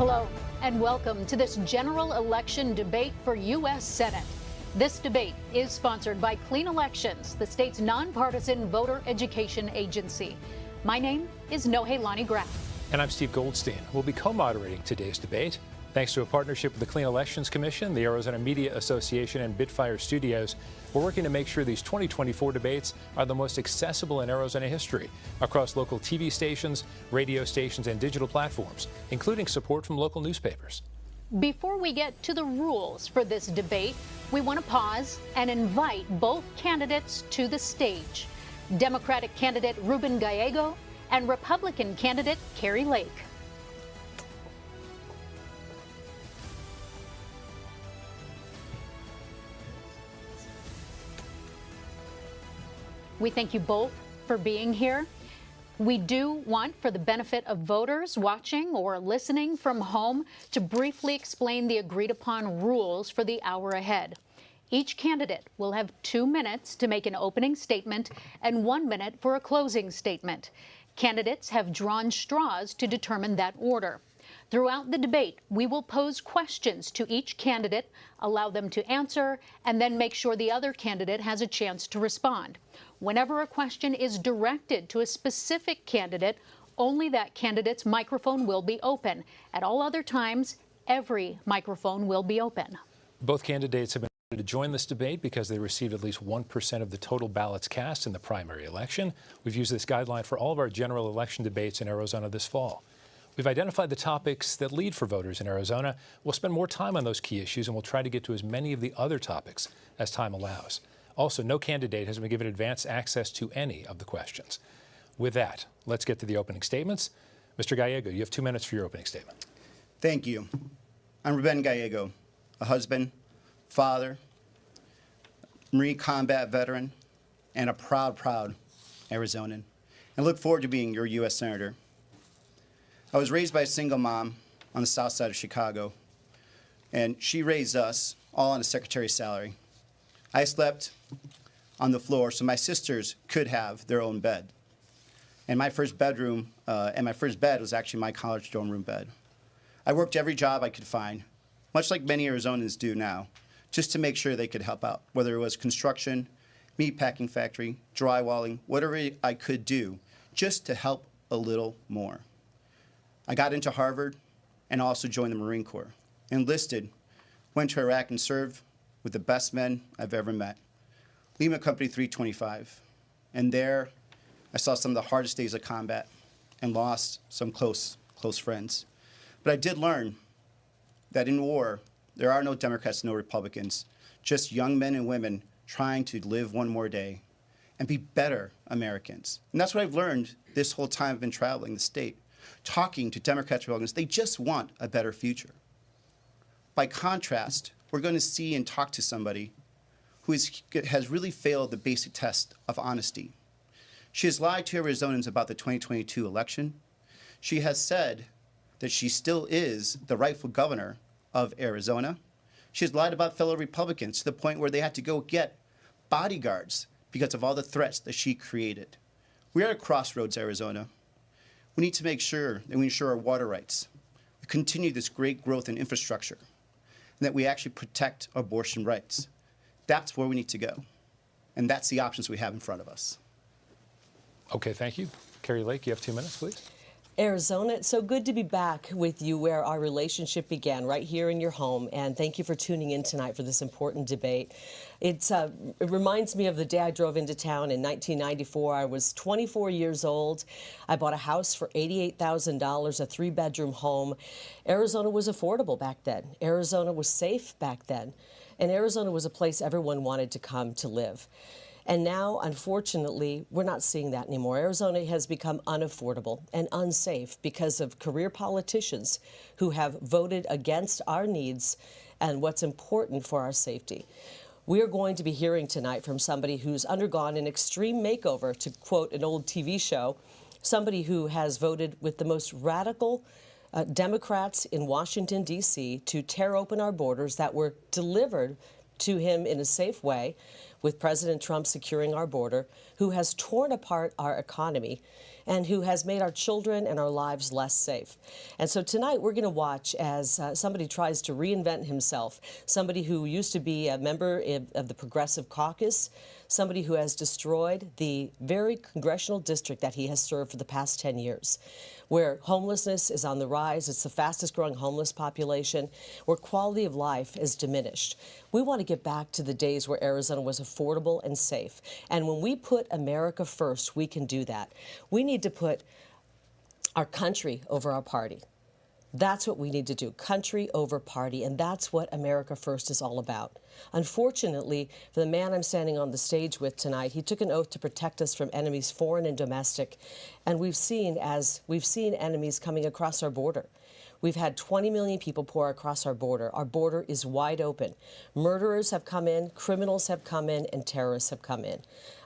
Hello and welcome to this general election debate for U.S. Senate. This debate is sponsored by Clean Elections, the state's nonpartisan voter education agency. My name is Nohelani Graf. And I'm Steve Goldstein. We'll be co-moderating today's debate. Thanks to a partnership with the Clean Elections Commission, the Arizona Media Association, and Bitfire Studios, we're working to make sure these 2024 debates are the most accessible in Arizona history across local TV stations, radio stations, and digital platforms, including support from local newspapers. Before we get to the rules for this debate, we want to pause and invite both candidates to the stage. Democratic candidate Ruben Gallego and Republican candidate Kari Lake. We thank you both for being here. We do want, for the benefit of voters watching or listening from home, to briefly explain the agreed-upon rules for the hour ahead. Each candidate will have 2 minutes to make an opening statement and 1 minute for a closing statement. Candidates have drawn straws to determine that order. Throughout the debate, we will pose questions to each candidate, allow them to answer, and then make sure the other candidate has a chance to respond. Whenever a question is directed to a specific candidate, only that candidate's microphone will be open. At all other times, every microphone will be open. Both candidates have been invited to join this debate because they received at least 1% of the total ballots cast in the primary election. We've used this guideline for all of our general election debates in Arizona this fall. We've identified the topics that lead for voters in Arizona. We'll spend more time on those key issues, and we'll try to get to as many of the other topics as time allows. Also, no candidate has been given advance access to any of the questions. With that, let's get to the opening statements. Mr. Gallego, you have 2 minutes for your opening statement. Thank you. I'm Ruben Gallego, a husband, father, Marine combat veteran, and a proud Arizonan. I look forward to being your U.S. Senator. I was raised by a single mom on the south side of Chicago, and she raised us all on a secretary's salary. I slept on the floor so my sisters could have their own bed. And my first bedroom, and my first bed was actually my college dorm room bed. I worked every job I could find, much like many Arizonans do now, just to make sure they could help out, whether it was construction, meatpacking factory, drywalling, whatever I could do, just to help a little more. I got into Harvard and also joined the Marine Corps. Enlisted, went to Iraq and served with the best men I've ever met. Lima Company 325. And there, I saw some of the hardest days of combat and lost some close friends. But I did learn that in war, there are no Democrats, no Republicans, just young men and women trying to live one more day and be better Americans. And that's what I've learned this whole time I've been traveling the state, talking to Democrats, Republicans. They just want a better future. By contrast, we're going to see and talk to somebody who has really failed the basic test of honesty. She has lied to Arizonans about the 2022 election. She has said that she still is the rightful governor of Arizona. She has lied about fellow Republicans to the point where they had to go get bodyguards because of all the threats that she created. We are at a crossroads, Arizona. We need to make sure that we ensure our water rights, we continue this great growth in infrastructure, and that we actually protect abortion rights. That's where we need to go. And that's the options we have in front of us. Okay, thank you. Kari Lake, you have 2 minutes, please. Arizona, it's so good to be back with you where our relationship began, right here in your home. And thank you for tuning in tonight for this important debate. It reminds me of the day I drove into town in 1994. I was 24 years old. I bought a house for $88,000, a 3-bedroom home. Arizona was affordable back then. Arizona was safe back then. And Arizona was a place everyone wanted to come to live. And now, unfortunately, we're not seeing that anymore. Arizona has become unaffordable and unsafe because of career politicians who have voted against our needs and what's important for our safety. We are going to be hearing tonight from somebody who's undergone an extreme makeover, to quote an old TV show, somebody who has voted with the most radical Democrats in Washington, D.C. to tear open our borders that were delivered to him in a safe way, with President Trump securing our border, who has torn apart our economy and who has made our children and our lives less safe. And so tonight we're going to watch as somebody tries to reinvent himself, somebody who used to be a member of the Progressive Caucus, somebody who has destroyed the very congressional district that he has served for the past 10 years, where homelessness is on the rise. It's the fastest growing homeless population, where quality of life is diminished. We want to get back to the days where Arizona was affordable and safe. And when we put America first, we can do that. We need to put our country over our party. That's what we need to do, country over party, and that's what America First is all about. Unfortunately, for the man I'm standing on the stage with tonight, he took an oath to protect us from enemies foreign and domestic, and we've seen enemies coming across our border. We've had 20 million people pour across our border. Our border is wide open. Murderers have come in, criminals have come in, and terrorists have come in.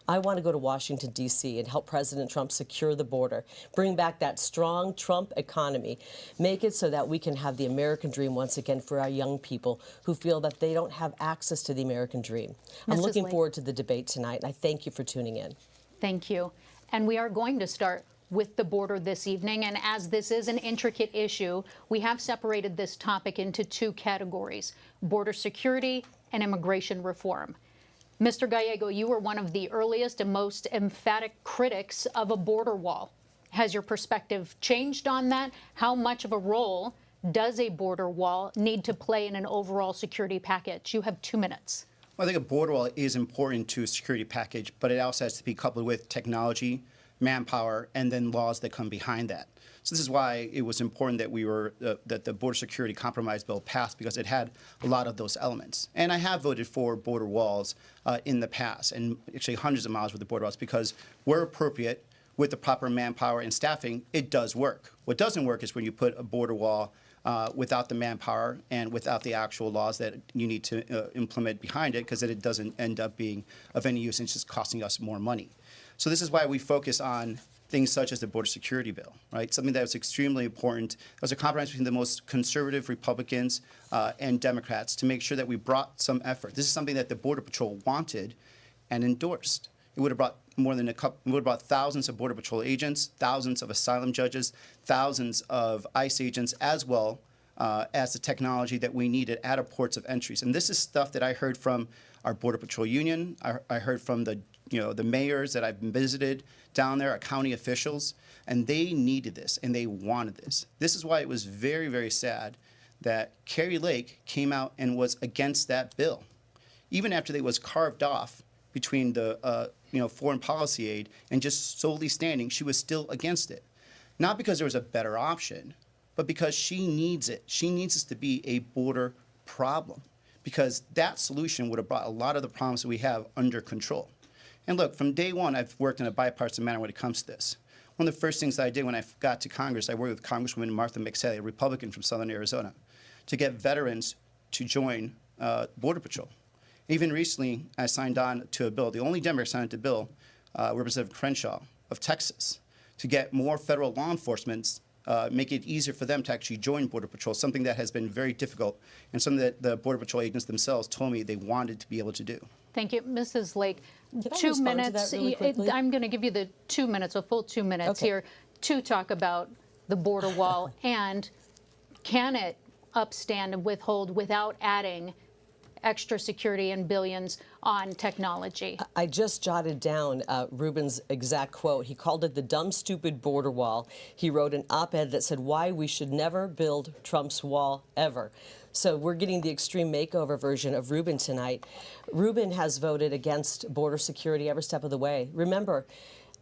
I want to go to Washington, D.C. and help President Trump secure the border, bring back that strong Trump economy, make it so that we can have the American dream once again for our young people who feel that they don't have access to the American dream. I'm looking forward to the debate tonight, and I thank you for tuning in. Thank you. And we are going to start with the border this evening. And as this is an intricate issue, we have separated this topic into two categories: border security and immigration reform. Mr. Gallego, you were one of the earliest and most emphatic critics of a border wall. Has your perspective changed on that? How much of a role does a border wall need to play in an overall security package? You have 2 minutes. Well, I think a border wall is important to a security package, but it also has to be coupled with technology, manpower, and then laws that come behind that. So this is why it was important that that the border security compromise bill passed, because it had a lot of those elements. And I have voted for border walls in the past, and actually hundreds of miles with the border walls, because where appropriate, with the proper manpower and staffing, it does work. What doesn't work is when you put a border wall without the manpower and without the actual laws that you need to implement behind it, because it doesn't end up being of any use and it's just costing us more money. So this is why we focus on things such as the border security bill, right? Something that was extremely important. It was a compromise between the most conservative Republicans and Democrats to make sure that we brought some effort. This is something that the Border Patrol wanted and endorsed. It would have brought thousands of Border Patrol agents, thousands of asylum judges, thousands of ICE agents, as well as the technology that we needed at our ports of entries. And this is stuff that I heard from our Border Patrol union. I heard from the mayors that I've visited down there, our county officials, and they needed this and they wanted this. This is why it was very, very sad that Kari Lake came out and was against that bill. Even after it was carved off between the foreign policy aid and just solely standing, she was still against it. Not because there was a better option, but because she needs it. She needs this to be a border problem, because that solution would have brought a lot of the problems that we have under control. And look, from day one, I've worked in a bipartisan manner when it comes to this. One of the first things that I did when I got to Congress, I worked with Congresswoman Martha McSally, a Republican from Southern Arizona, to get veterans to join Border Patrol. Even recently, I signed on to a bill, the only Democrat signed to a bill, Representative Crenshaw of Texas, to get more federal law enforcement, make it easier for them to actually join Border Patrol, something that has been very difficult and something that the Border Patrol agents themselves told me they wanted to be able to do. Thank you. Mrs. Lake, Can I 2 respond to minutes. that really quickly? I'm going to give you the 2 minutes, a full 2 minutes Okay. here, to talk about the border wall and can it upstand and withhold without adding extra security and billions on technology. I just jotted down Ruben's exact quote. He called it the dumb, stupid border wall. He wrote an op-ed that said why we should never build Trump's wall ever. So we're getting the extreme makeover version of Ruben tonight. Ruben has voted against border security every step of the way. Remember,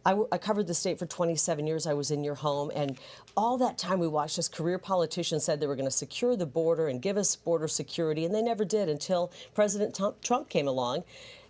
I covered the state for 27 years. I was in your home, and all that time we watched as career politicians said they were going to secure the border and give us border security, and they never did until President Trump came along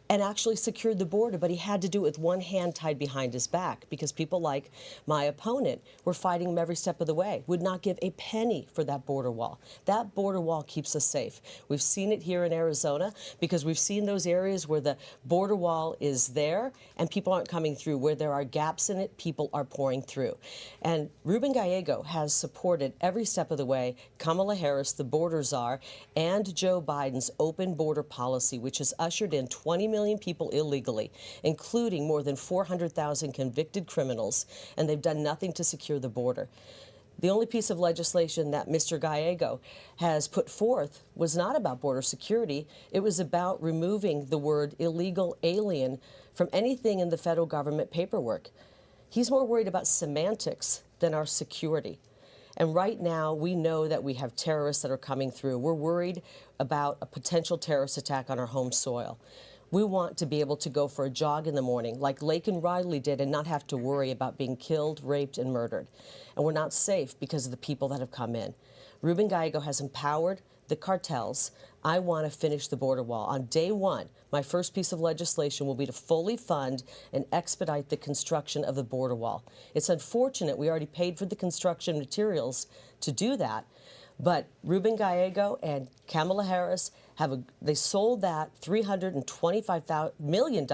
and actually secured the border, but he had to do it with one hand tied behind his back because people like my opponent were fighting him every step of the way, would not give a penny for that border wall. That border wall keeps us safe. We've seen it here in Arizona because we've seen those areas where the border wall is there and people aren't coming through. Where there are gaps in it, people are pouring through. And Ruben Gallego has supported every step of the way Kamala Harris, the border czar, and Joe Biden's open border policy, which has ushered in 20 million people illegally, including more than 400,000 convicted criminals, and they've done nothing to secure the border. The only piece of legislation that Mr. Gallego has put forth was not about border security. It was about removing the word illegal alien from anything in the federal government paperwork. He's more worried about semantics than our security. And right now, we know that we have terrorists that are coming through. We're worried about a potential terrorist attack on our home soil. We want to be able to go for a jog in the morning, like Lake and Riley did, and not have to worry about being killed, raped, and murdered. And we're not safe because of the people that have come in. Ruben Gallego has empowered the cartels. I want to finish the border wall. On day one, my first piece of legislation will be to fully fund and expedite the construction of the border wall. It's unfortunate we already paid for the construction materials to do that, but Ruben Gallego and Kamala Harris they sold that $325 million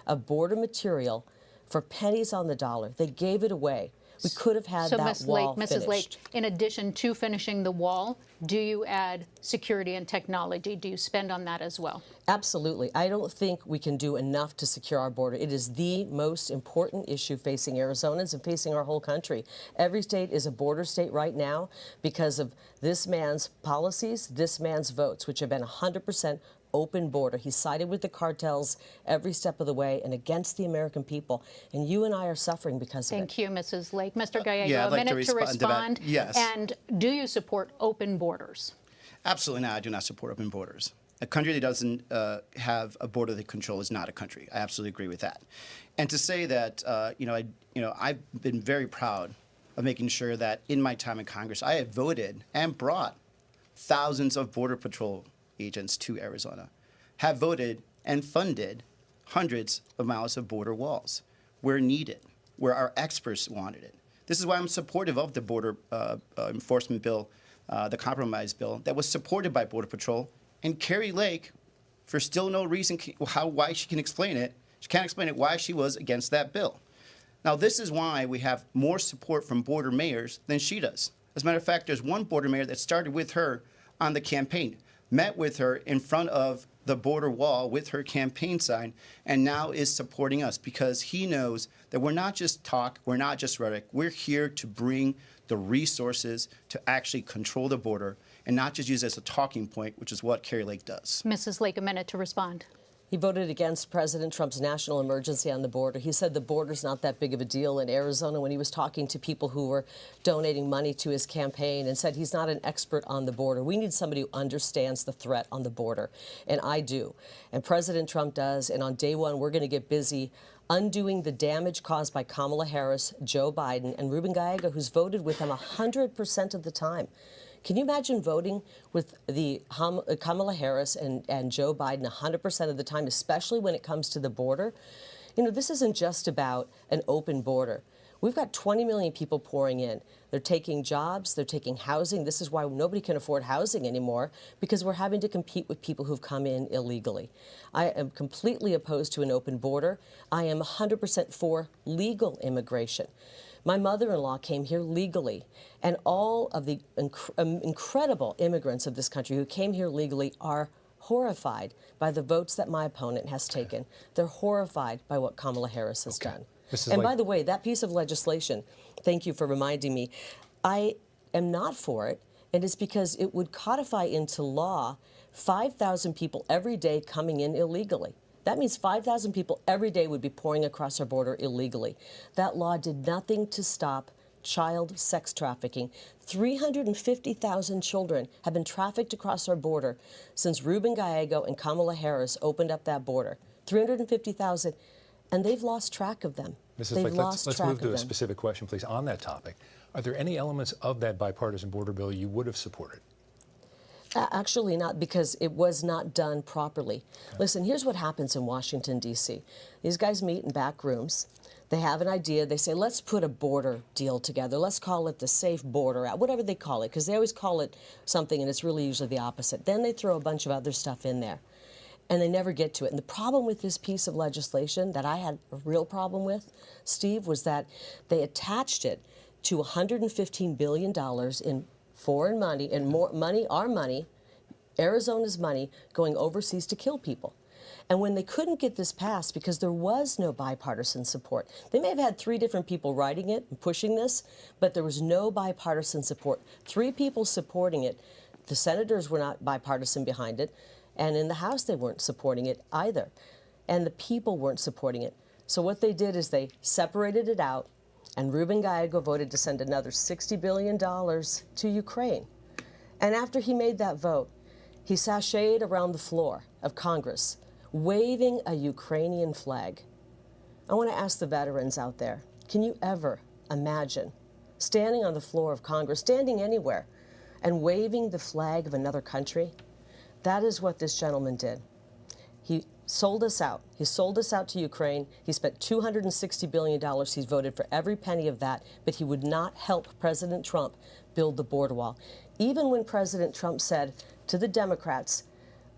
of border material for pennies on the dollar. They gave it away. We could have had that wall finished. Mrs. Lake, in addition to finishing the wall, do you add security and technology? Do you spend on that as well? Absolutely. I don't think we can do enough to secure our border. It is the most important issue facing Arizonans and facing our whole country. Every state is a border state right now because of this man's policies, this man's votes, which have been 100% open border. He sided with the cartels every step of the way and against the American people. And you and I are suffering because of it. Thank you, Mrs. Lake. Mr. Gallego, yeah, a minute to respond to that. respond. Yes. And do you support open borders? Absolutely not. I do not support open borders. A country that doesn't have a border they control is not a country. I absolutely agree with that. And to say that, I've been very proud of making sure that in my time in Congress, I have voted and brought thousands of Border Patrol agents to Arizona, have voted and funded hundreds of miles of border walls where needed, where our experts wanted it. This is why I'm supportive of the border enforcement bill, the compromise bill that was supported by Border Patrol. And Kari Lake, for still no reason why she can explain it, she can't explain it why she was against that bill. Now, this is why we have more support from border mayors than she does. As a matter of fact, there's one border mayor that started with her on the campaign, met with her in front of the border wall with her campaign sign, and now is supporting us because he knows that we're not just talk, we're not just rhetoric. We're here to bring the resources to actually control the border and not just use it as a talking point, which is what Kari Lake does. Mrs. Lake, a minute to respond. He voted against President Trump's national emergency on the border. He said the border's not that big of a deal in Arizona when he was talking to people who were donating money to his campaign, and said he's not an expert on the border. We need somebody who understands the threat on the border, and I do. And President Trump does, and on day one, we're going to get busy undoing the damage caused by Kamala Harris, Joe Biden, and Ruben Gallego, who's voted with them 100% of the time. Can you imagine voting with the Kamala Harris and Joe Biden 100% of the time, especially when it comes to the border? You know, this isn't just about an open border. We've got 20 million people pouring in. They're taking jobs, they're taking housing. This is why nobody can afford housing anymore, because we're having to compete with people who've come in illegally. I am completely opposed to an open border. I am 100% for legal immigration. My mother-in-law came here legally, and all of the incredible immigrants of this country who came here legally are horrified by the votes that my opponent has taken. They're horrified by what Kamala Harris has done. And by the way, that piece of legislation, thank you for reminding me, I am not for it, and it's because it would codify into law 5,000 people every day coming in illegally. That means 5,000 people every day would be pouring across our border illegally. That law did nothing to stop child sex trafficking. 350,000 children have been trafficked across our border since Ruben Gallego and Kamala Harris opened up that border. 350,000, and they've lost track of them. Mrs. Lake, let's move to a specific question, please, on that topic. Are there any elements of that bipartisan border bill you would have supported? Actually not, because it was not done properly. Listen, here's what happens in Washington, D.C. These guys meet in back rooms. They have an idea. They say, let's put a border deal together. Let's call it the Safe Border Act, whatever they call it, because they always call it something, and it's really usually the opposite. Then they throw a bunch of other stuff in there, and they never get to it. And the problem with this piece of legislation that I had a real problem with, Steve, was that they attached it to $115 billion in foreign money, and more money, our money, Arizona's money, going overseas to kill people. And when they couldn't get this passed because there was no bipartisan support, they may have had 3 different people writing it and pushing this, but there was no bipartisan support. 3 people supporting it. The senators were not bipartisan behind it, and in the House they weren't supporting it either. And the people weren't supporting it. So what they did is they separated it out, and Ruben Gallego voted to send another $60 billion to Ukraine. And after he made that vote, he sashayed around the floor of Congress, waving a Ukrainian flag. I want to ask the veterans out there, can you ever imagine standing on the floor of Congress, standing anywhere, and waving the flag of another country? That is what this gentleman did. He sold us out. He sold us out to Ukraine. He spent $260 billion. He's voted for every penny of that, but he would not help President Trump build the border wall. Even when President Trump said to the Democrats,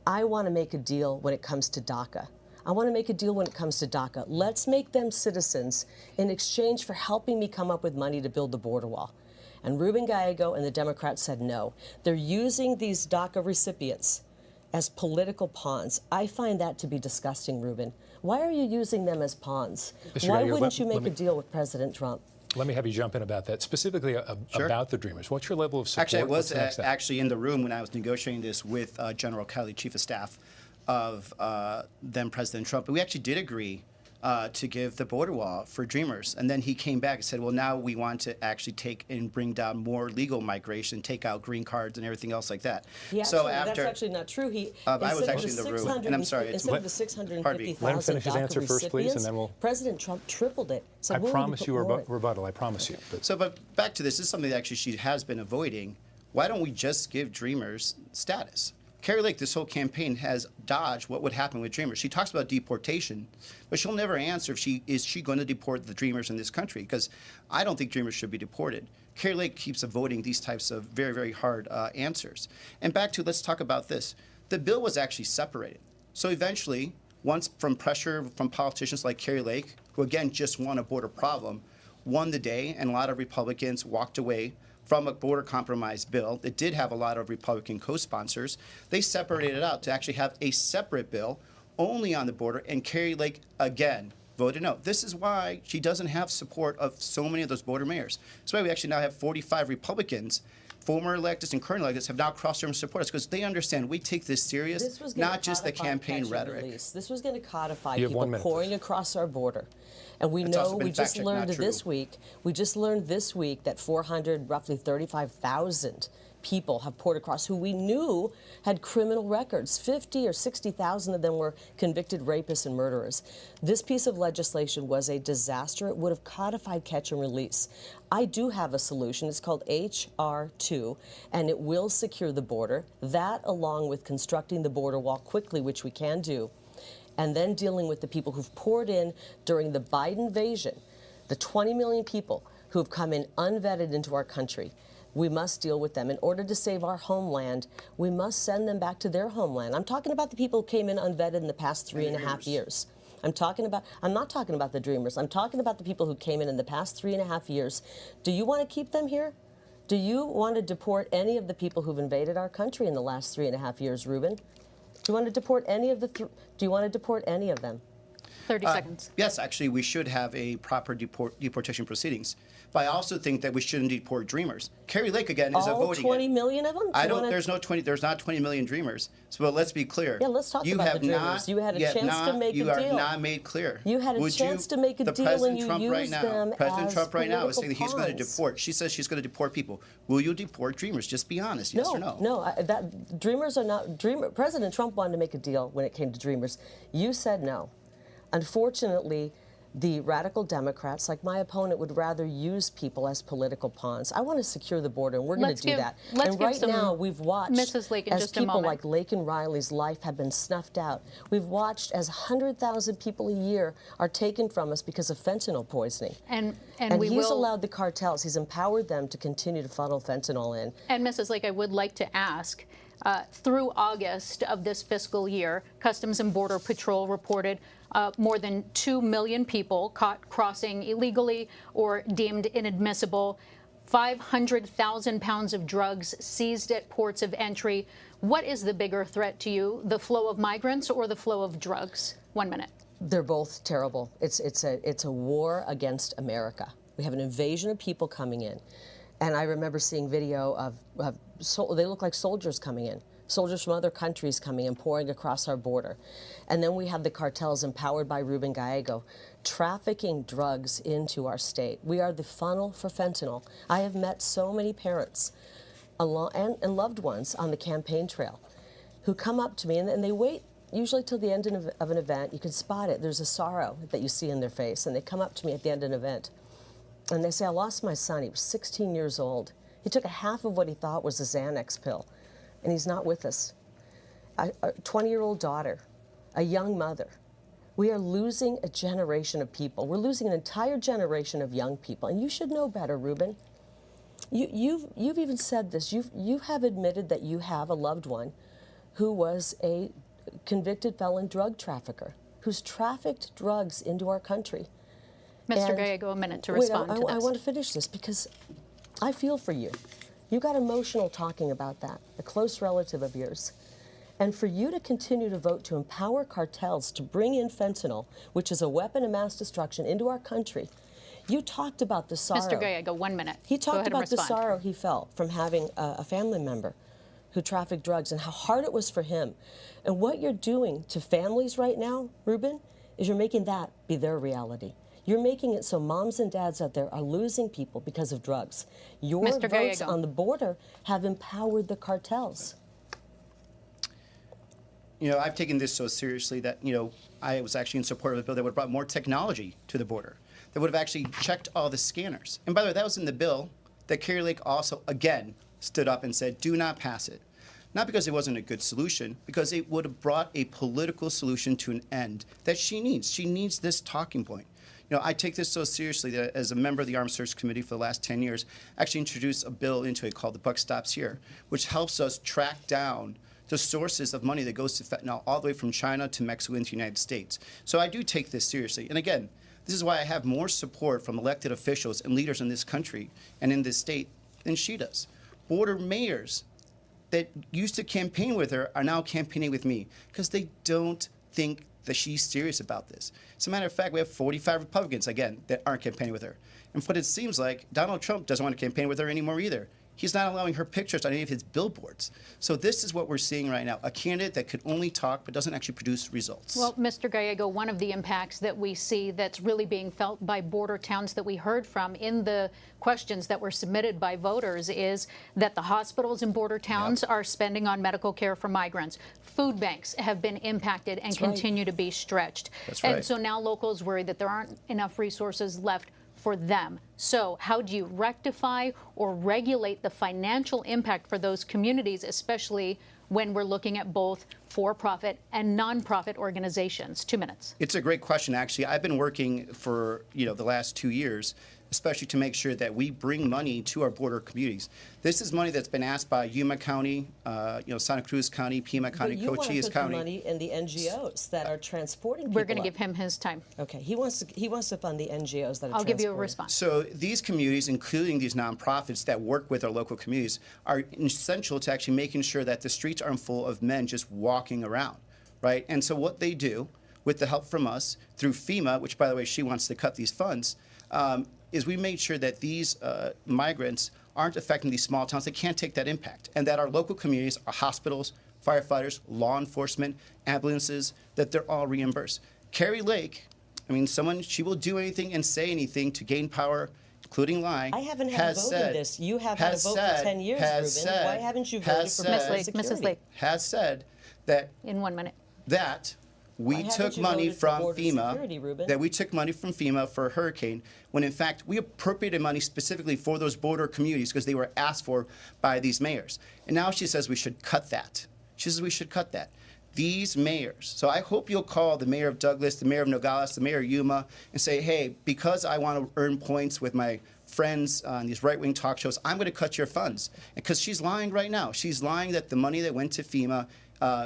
I want to make a deal when it comes to DACA. I want to make a deal when it comes to DACA. Let's make them citizens in exchange for helping me come up with money to build the border wall. And Ruben Gallego and the Democrats said no. They're using these DACA recipients as political pawns. I find that to be disgusting, Ruben. Why are you using them as pawns? Mr. Why Gallego, wouldn't you make a deal with President Trump? Let me have you jump in about that, specifically about the Dreamers. What's your level of support? Actually, I was What's the next step? actually in the room when I was negotiating this with General Kari, Chief of Staff of then President Trump. But we actually did agree to give the border wall for Dreamers. And then he came back and said, well, now we want to actually take and bring down more legal migration, take out green cards and everything else like that. So that's actually not true. I was actually in the room, and I'm sorry. Instead of the 650,000 Let him finish his answer first, please, and then we'll... President Trump tripled it. So I promise you a rebuttal, I promise you. But back to this is something that actually she has been avoiding. Why don't we just give Dreamers status? Kari Lake, this whole campaign has dodged what would happen with Dreamers. She talks about deportation, but she'll never answer if is she going to deport the Dreamers in this country, because I don't think Dreamers should be deported. Kari Lake keeps avoiding these types of very, very hard answers. And back to, let's talk about this. The bill was actually separated. So eventually, once from pressure from politicians like Kari Lake, who again just want a border problem, won the day, and a lot of Republicans walked away from a border compromise bill that did have a lot of Republican co-sponsors. They separated it out to actually have a separate bill only on the border, and Kari Lake, again, voted no. This is why she doesn't have support of so many of those border mayors. That's why we actually now have 45 Republicans, former electeds and current electeds, have now crossed over and support us, because they understand we take this serious, not just the campaign rhetoric. This was going to codify You have 1 people minute, pouring please. across our border. And we That's also know, been we just fact-checked, learned not this true. week, that 400, roughly 35,000 people have poured across who we knew had criminal records. 50 or 60,000 of them were convicted rapists and murderers. This piece of legislation was a disaster. It would have codified catch and release. I do have a solution. It's called H.R. 2, and it will secure the border. That, along with constructing the border wall quickly, which we can do, and then dealing with the people who've poured in during the Biden invasion, the 20 million people who have come in unvetted into our country. We must deal with them. In order to save our homeland, we must send them back to their homeland. I'm talking about the people who came in unvetted in the past 3.5 years. I'm not talking about the Dreamers. I'm talking about the people who came in the past 3.5 years. Do you want to keep them here? Do you want to deport any of the people who've invaded our country in the last 3.5 years, Ruben? Do you want to deport any of do you want to deport any of them? 30 seconds. Yes, actually, we should have a proper deportation proceedings. But I also think that we shouldn't deport Dreamers. Kari Lake, again, is avoiding 20 million of them? There's not 20 million Dreamers. So, but let's be clear. Yeah, let's talk about the Dreamers. You had a chance to make a deal. You are not made clear. You had a chance to make a deal and you used them as President Trump right now is saying that he's going to pawns. deport. She says she's going to deport people. Will you deport Dreamers? Just be honest, yes or no? No, Dreamers are not. President Trump wanted to make a deal when it came to Dreamers. You said no. Unfortunately, the radical Democrats, like my opponent, would rather use people as political pawns. I want to secure the border, and we're going to do that. And right now, we've watched Mrs. Lake, as people like Lake and Riley's life have been snuffed out. We've watched as 100,000 people a year are taken from us because of fentanyl poisoning. And he's allowed the cartels, he's empowered them to continue to funnel fentanyl in. And Mrs. Lake, I would like to ask, through August of this fiscal year, Customs and Border Patrol reported more than 2 million people caught crossing illegally or deemed inadmissible. 500,000 pounds of drugs seized at ports of entry. What is the bigger threat to you, the flow of migrants or the flow of drugs? 1 minute. They're both terrible. It's a war against America. We have an invasion of people coming in. And I remember seeing video of they look like soldiers coming in. Soldiers from other countries coming and pouring across our border. And then we have the cartels empowered by Ruben Gallego trafficking drugs into our state. We are the funnel for fentanyl. I have met so many parents and loved ones on the campaign trail who come up to me and they wait usually till the end of an event. You can spot it. There's a sorrow that you see in their face. And they come up to me at the end of an event and they say, I lost my son. He was 16 years old. He took a half of what he thought was a Xanax pill. And he's not with us. A 20-year-old daughter, a young mother. We are losing a generation of people. We're losing an entire generation of young people. And you should know better, Ruben. You've even said this. You have admitted that you have a loved one who was a convicted felon drug trafficker, who's trafficked drugs into our country. Mr. Gallego, a minute to respond to this. I want to finish this because I feel for you. You got emotional talking about that, a close relative of yours. And for you to continue to vote to empower cartels to bring in fentanyl, which is a weapon of mass destruction, into our country, you talked about the sorrow. Mr. Gallego, 1 minute. He talked about the sorrow he felt from having a family member who trafficked drugs and how hard it was for him. And what you're doing to families right now, Ruben, is you're making that be their reality. You're making it so moms and dads out there are losing people because of drugs. Your Mr. votes Gallego. on the border have empowered the cartels. You know, I've taken this so seriously that, I was actually in support of a bill that would have brought more technology to the border, that would have actually checked all the scanners. And by the way, that was in the bill that Kari Lake also, again, stood up and said, do not pass it. Not because it wasn't a good solution, because it would have brought a political solution to an end that she needs. She needs this talking point. I take this so seriously that as a member of the Armed Services Committee for the last 10 years, I actually introduced a bill into it called The Buck Stops Here, which helps us track down the sources of money that goes to fentanyl all the way from China to Mexico into the United States. So I do take this seriously. And again, this is why I have more support from elected officials and leaders in this country and in this state than she does. Border mayors that used to campaign with her are now campaigning with me because they don't think that she's serious about this. As a matter of fact, we have 45 Republicans, again, that aren't campaigning with her. And what it seems like, Donald Trump doesn't want to campaign with her anymore either. He's not allowing her pictures on any of his billboards. So this is what we're seeing right now, a candidate that could only talk but doesn't actually produce results. Well, Mr. Gallego, one of the impacts that we see that's really being felt by border towns that we heard from in the questions that were submitted by voters is that the hospitals in border towns are spending on medical care for migrants. Food banks have been impacted and continue to be stretched. That's right. And so now locals worry that there aren't enough resources left for them. So how do you rectify or regulate the financial impact for those communities, especially when we're looking at both for-profit and nonprofit organizations? 2 minutes. It's a great question, actually. I've been working for the last 2 years, especially to make sure that we bring money to our border communities. This is money that's been asked by Yuma County, Santa Cruz County, Pima County, Cochise County. The money in the NGOs that are transporting people. We're going to give him his time. Okay, he wants to fund the NGOs that are I'll give you a transporting. response. So these communities, including these nonprofits that work with our local communities, are essential to actually making sure that the streets aren't full of men just walking around, right? And so what they do, with the help from us, through FEMA, which, by the way, she wants to cut these funds, is we made sure that these migrants aren't affecting these small towns. They can't take that impact. And that our local communities, our hospitals, firefighters, law enforcement, ambulances, that they're all reimbursed. Kari Lake, she will do anything and say anything to gain power, including lying. I haven't had a vote in this. You have had a vote for 10 years, Ruben. Why haven't you voted for better security? Mrs. Lake. Has said that In 1 minute. that we took money from FEMA, that we took money from FEMA for a hurricane, when in fact we appropriated money specifically for those border communities because they were asked for by these mayors. And now she says we should cut that. She says we should cut that. These mayors, so I hope you'll call the mayor of Douglas, the mayor of Nogales, the mayor of Yuma, and say, hey, because I want to earn points with my friends on these right-wing talk shows, I'm going to cut your funds. Because she's lying right now. She's lying that the money that went to FEMA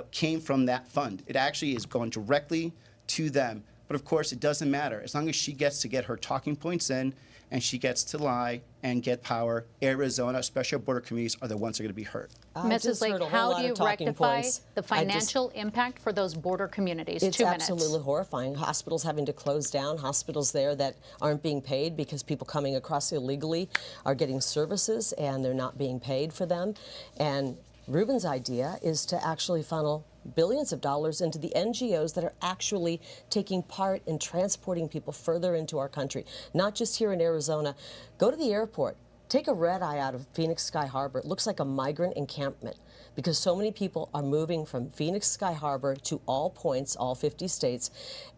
came from that fund. It actually is going directly to them. But of course, it doesn't matter. As long as she gets to get her talking points in and she gets to lie and get power, Arizona, especially our border communities, are the ones that are going to be hurt. Mrs. Lake, how do you rectify the financial impact for those border communities? It's 2 minutes. absolutely horrifying. Hospitals having to close down, hospitals there that aren't being paid because people coming across illegally are getting services and they're not being paid for them. And Ruben's idea is to actually funnel billions of dollars into the NGOs that are actually taking part in transporting people further into our country, not just here in Arizona. Go to the airport. Take a red eye out of Phoenix Sky Harbor. It looks like a migrant encampment because so many people are moving from Phoenix Sky Harbor to all points, all 50 states.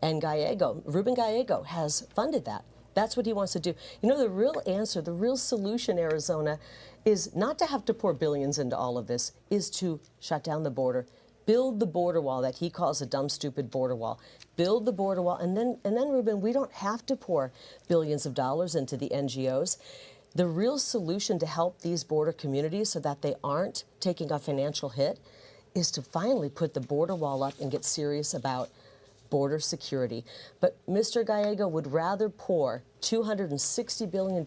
And Ruben Gallego has funded that. That's what he wants to do. You know, the real answer, the real solution, Arizona, is not to have to pour billions into all of this, is to shut down the border. Build the border wall that he calls a dumb, stupid border wall. Build the border wall. And then, Ruben, we don't have to pour billions of dollars into the NGOs. The real solution to help these border communities so that they aren't taking a financial hit is to finally put the border wall up and get serious about border security. But Mr. Gallego would rather pour $260 billion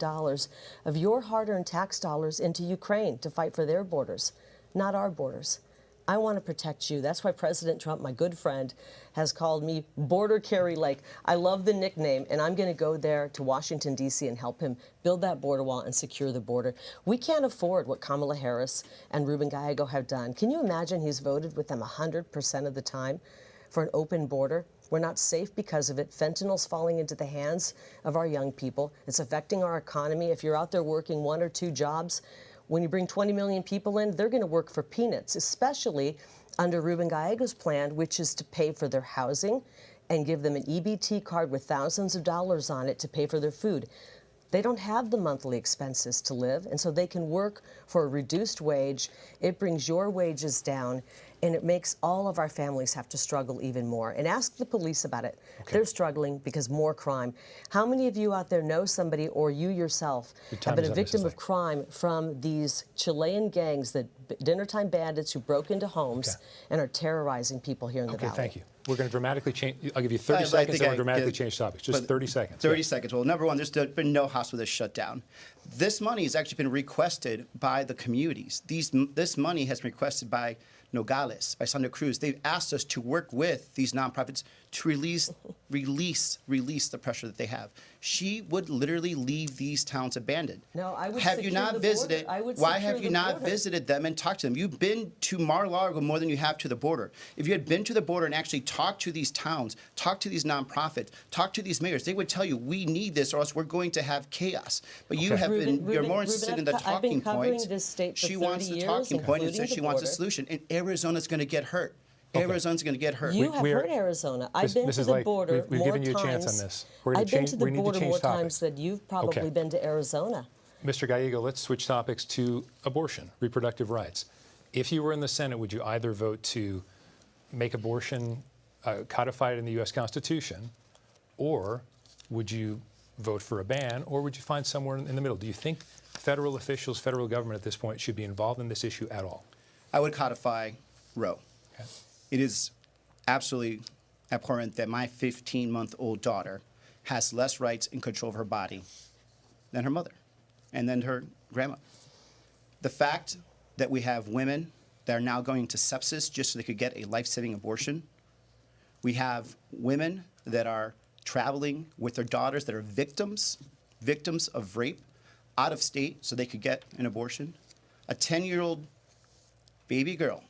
of your hard-earned tax dollars into Ukraine to fight for their borders, not our borders. I want to protect you. That's why President Trump, my good friend, has called me Border Kari Lake. I love the nickname, and I'm going to go there to Washington, D.C. and help him build that border wall and secure the border. We can't afford what Kamala Harris and Ruben Gallego have done. Can you imagine he's voted with them 100% of the time for an open border? We're not safe because of it. Fentanyl's falling into the hands of our young people. It's affecting our economy. If you're out there working 1 or 2 jobs, when you bring 20 million people in, they're going to work for peanuts, especially under Ruben Gallego's plan, which is to pay for their housing and give them an EBT card with thousands of dollars on it to pay for their food. They don't have the monthly expenses to live, and so they can work for a reduced wage. It brings your wages down, and it makes all of our families have to struggle even more. And ask the police about it. Okay. They're struggling because more crime. How many of you out there know somebody, or you yourself, have been a victim of crime from these Chilean gangs, the dinnertime bandits who broke into homes and are terrorizing people here in the valley? Okay, thank you. We're going to dramatically change. I'll give you 30 seconds and we'll dramatically change topics. Just 30 seconds. 30 seconds. Well, number one, there's been no hospital that's shut down. This money has actually been requested by the communities. This money has been requested by Nogales, by Santa Cruz. They've asked us to work with these nonprofits to release the pressure that they have. She would literally leave these towns abandoned. No, I would have you not visited? Why have you not visited them and talked to them? You've been to Mar-a-Lago more than you have to the border. If you had been to the border and actually talked to these towns, talked to these nonprofits, talked to these mayors, they would tell you, we need this or else we're going to have chaos. But you have you're more interested in the talking point. She wants the talking point and says she wants a solution. And Arizona's going to get hurt. Arizona's going to get hurt. You have hurt Arizona. I've been to the border we've more given you times. a chance on this. I've been to the border more times than you've probably been to Arizona. Mr. Gallego, let's switch topics to abortion, reproductive rights. If you were in the Senate, would you either vote to make abortion codified in the U.S. Constitution, or would you vote for a ban, or would you find somewhere in the middle? Do you think federal officials, federal government at this point should be involved in this issue at all? I would codify Roe. Okay. It is absolutely abhorrent that my 15-month-old daughter has less rights and control of her body than her mother and then her grandma. The fact that we have women that are now going to sepsis just so they could get a life-saving abortion. We have women that are traveling with their daughters that are victims of rape out of state so they could get an abortion. A 10-year-old baby girl,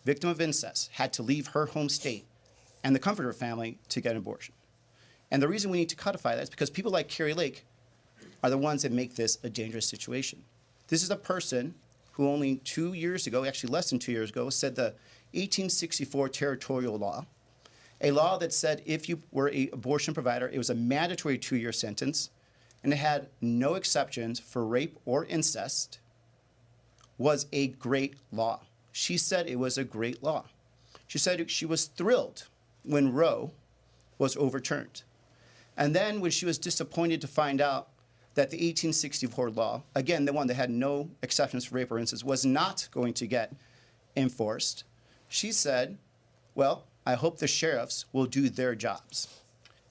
victim of incest, had to leave her home state and the comfort of her family to get an abortion. And the reason we need to codify that is because people like Kari Lake are the ones that make this a dangerous situation. This is a person who only 2 years ago, actually less than 2 years ago, said the 1864 territorial law, a law that said if you were an abortion provider, it was a mandatory 2-year sentence, and it had no exceptions for rape or incest, was a great law. She said it was a great law. She said she was thrilled when Roe was overturned. And then when she was disappointed to find out that the 1864 law, again, the one that had no exceptions for rape or incest, was not going to get enforced, she said, well, I hope the sheriffs will do their jobs.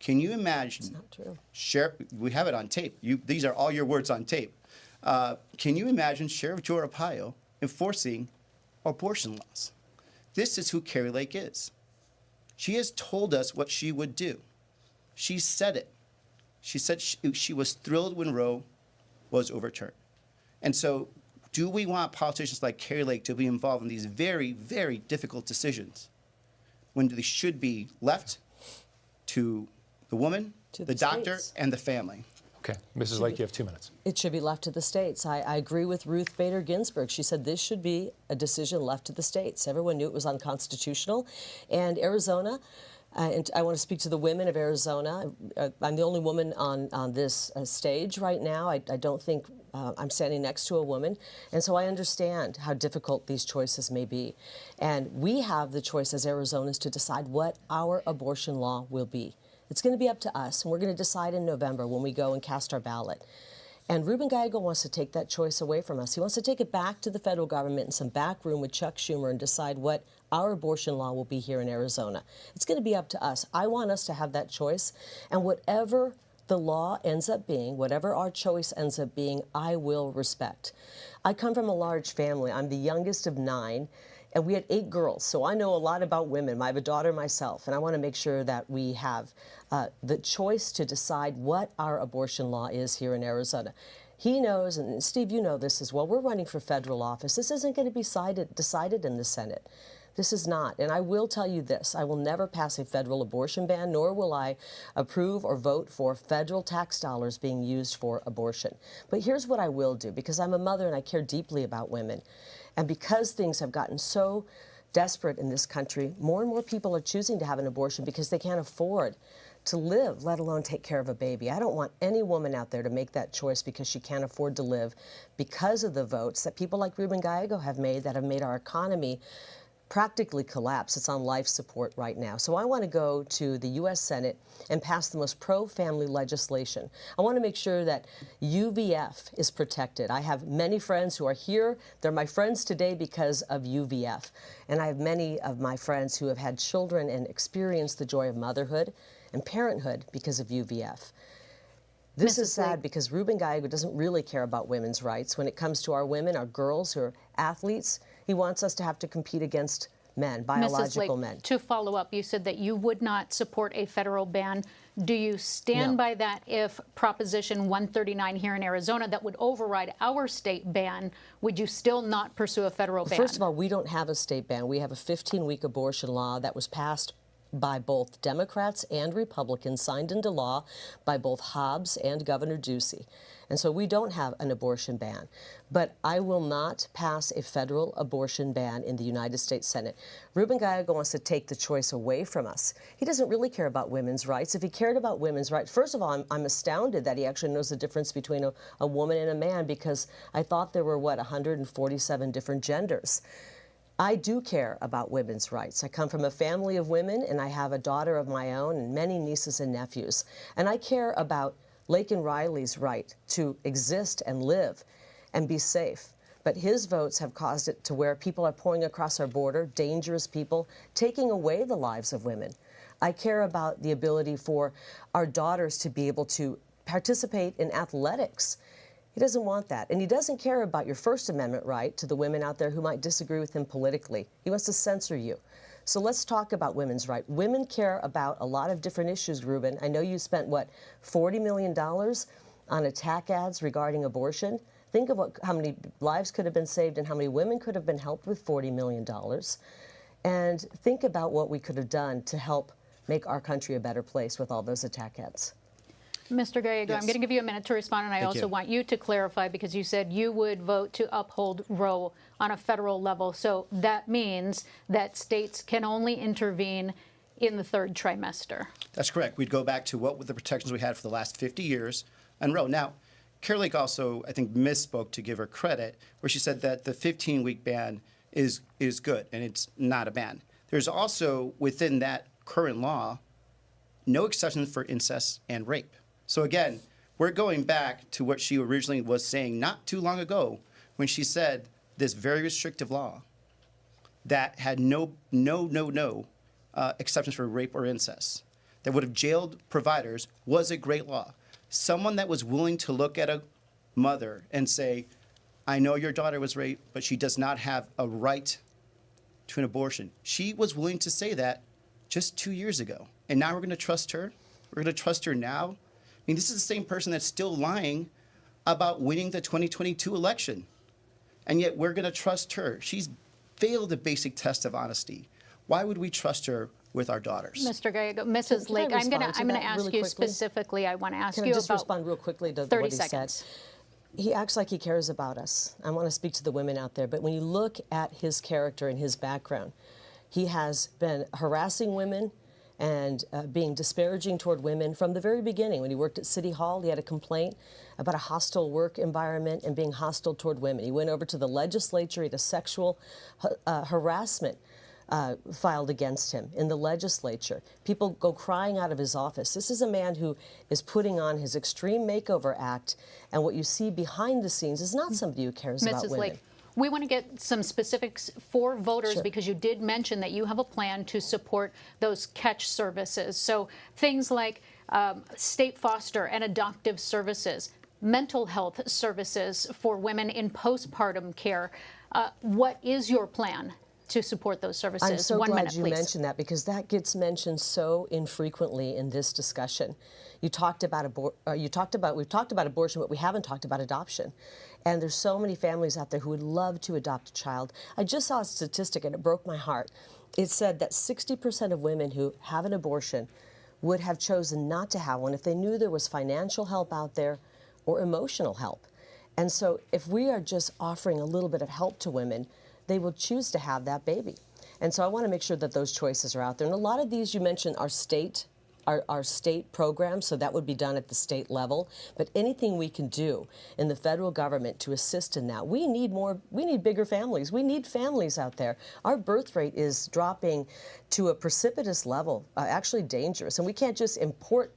Can you imagine? Not true. We have it on tape. These are all your words on tape. Can you imagine Sheriff Joe Arpaio enforcing abortion laws? This is who Kari Lake is. She has told us what she would do. She said it. She said she was thrilled when Roe was overturned. And so, do we want politicians like Kari Lake to be involved in these very, very difficult decisions when they should be left to the woman, To the doctor, states. and the family? Okay, Mrs. Lake, you have 2 minutes. It should be left to the states. I agree with Ruth Bader Ginsburg. She said this should be a decision left to the states. Everyone knew it was unconstitutional. And Arizona, and I want to speak to the women of Arizona. I'm the only woman on this stage right now. I don't think I'm standing next to a woman. And so I understand how difficult these choices may be. And we have the choice as Arizonans to decide what our abortion law will be. It's going to be up to us, and we're going to decide in November when we go and cast our ballot. And Ruben Gallego wants to take that choice away from us. He wants to take it back to the federal government in some back room with Chuck Schumer and decide what our abortion law will be here in Arizona. It's going to be up to us. I want us to have that choice, and whatever the law ends up being, whatever our choice ends up being, I will respect. I come from a large family. I'm the youngest of 9. And we had 8 girls, so I know a lot about women. I have a daughter myself, and I want to make sure that we have the choice to decide what our abortion law is here in Arizona. He knows, and Steve, you know this as well, we're running for federal office. This isn't going to be decided in the Senate. This is not. And I will tell you this, I will never pass a federal abortion ban, nor will I approve or vote for federal tax dollars being used for abortion. But here's what I will do, because I'm a mother and I care deeply about women. And because things have gotten so desperate in this country, more and more people are choosing to have an abortion because they can't afford to live, let alone take care of a baby. I don't want any woman out there to make that choice because she can't afford to live because of the votes that people like Ruben Gallego have made our economy practically collapse. It's on life support right now. So I want to go to the U.S. Senate and pass the most pro-family legislation. I want to make sure that UVF is protected. I have many friends who are here. They're my friends today because of UVF. And I have many of my friends who have had children and experienced the joy of motherhood and parenthood because of UVF. This is sad because Ruben Gallego doesn't really care about women's rights. When it comes to our women, our girls who are athletes, he wants us to have to compete against men, biological men. To follow up, you said that you would not support a federal ban. Do you stand by that if Proposition 139 here in Arizona that would override our state ban, would you still not pursue a federal ban? First of all, we don't have a state ban. We have a 15-week abortion law that was passed by both Democrats and Republicans, signed into law by both Hobbs and Governor Ducey. And so we don't have an abortion ban. But I will not pass a federal abortion ban in the United States Senate. Ruben Gallego wants to take the choice away from us. He doesn't really care about women's rights. If he cared about women's rights, first of all, I'm astounded that he actually knows the difference between a woman and a man, because I thought there were, 147 different genders. I do care about women's rights. I come from a family of women, and I have a daughter of my own and many nieces and nephews. And I care about Laken Riley's right to exist and live and be safe. But his votes have caused it to where people are pouring across our border, dangerous people, taking away the lives of women. I care about the ability for our daughters to be able to participate in athletics. He doesn't want that. And he doesn't care about your First Amendment right to the women out there who might disagree with him politically. He wants to censor you. So let's talk about women's rights. Women care about a lot of different issues, Ruben. I know you spent, $40 million on attack ads regarding abortion. Think of how many lives could have been saved and how many women could have been helped with $40 million. And think about what we could have done to help make our country a better place with all those attack ads. Mr. Gallego, Yes. I'm going to give you a minute to respond, and I also want you to clarify, because you said you would vote to uphold Roe on a federal level. So that means that states can only intervene in the 3rd trimester. That's correct. We'd go back to what were the protections we had for the last 50 years on Roe. Now, Kari Lake also, I think, misspoke, to give her credit, where she said that the 15-week ban is good, and it's not a ban. There's also, within that current law, no exceptions for incest and rape. So again, we're going back to what she originally was saying not too long ago, when she said this very restrictive law that had no exceptions for rape or incest. that would have jailed providers was a great law. Someone that was willing to look at a mother and say, I know your daughter was raped, but she does not have a right to an abortion. She was willing to say that just 2 years ago. And now we're going to trust her? We're going to trust her now? I mean, this is the same person that's still lying about winning the 2022 election. And yet we're going to trust her. She's failed the basic test of honesty. Why would we trust her with our daughters? Mr. Gallego, Mrs. Lake, I'm going to ask really you quickly? specifically. I want to ask Can you I just about respond real quickly to 30 what he seconds. said? He acts like he cares about us. I want to speak to the women out there, but when you look at his character and his background, he has been harassing women and being disparaging toward women from the very beginning. When he worked at City Hall, he had a complaint about a hostile work environment and being hostile toward women. He went over to the legislature, he had a sexual harassment filed against him in the legislature. People go crying out of his office. This is a man who is putting on his Extreme Makeover Act, and what you see behind the scenes is not somebody who cares about Mrs. women. Lake, we want to get some specifics for voters Sure. because you did mention that you have a plan to support those catch services. So things like state foster and adoptive services, mental health services for women in postpartum care. What is your plan to support those services? I'm so 1 glad minute, you please. mentioned that because that gets mentioned so infrequently in this discussion. You talked about we've talked about abortion, but we haven't talked about adoption. And there's so many families out there who would love to adopt a child. I just saw a statistic and it broke my heart. It said that 60% of women who have an abortion would have chosen not to have one if they knew there was financial help out there or emotional help. And so if we are just offering a little bit of help to women, they will choose to have that baby. And so I want to make sure that those choices are out there. And a lot of these you mentioned are state programs, so that would be done at the state level. But anything we can do in the federal government to assist in that, we need bigger families. We need families out there. Our birth rate is dropping to a precipitous level, actually dangerous. And we can't just import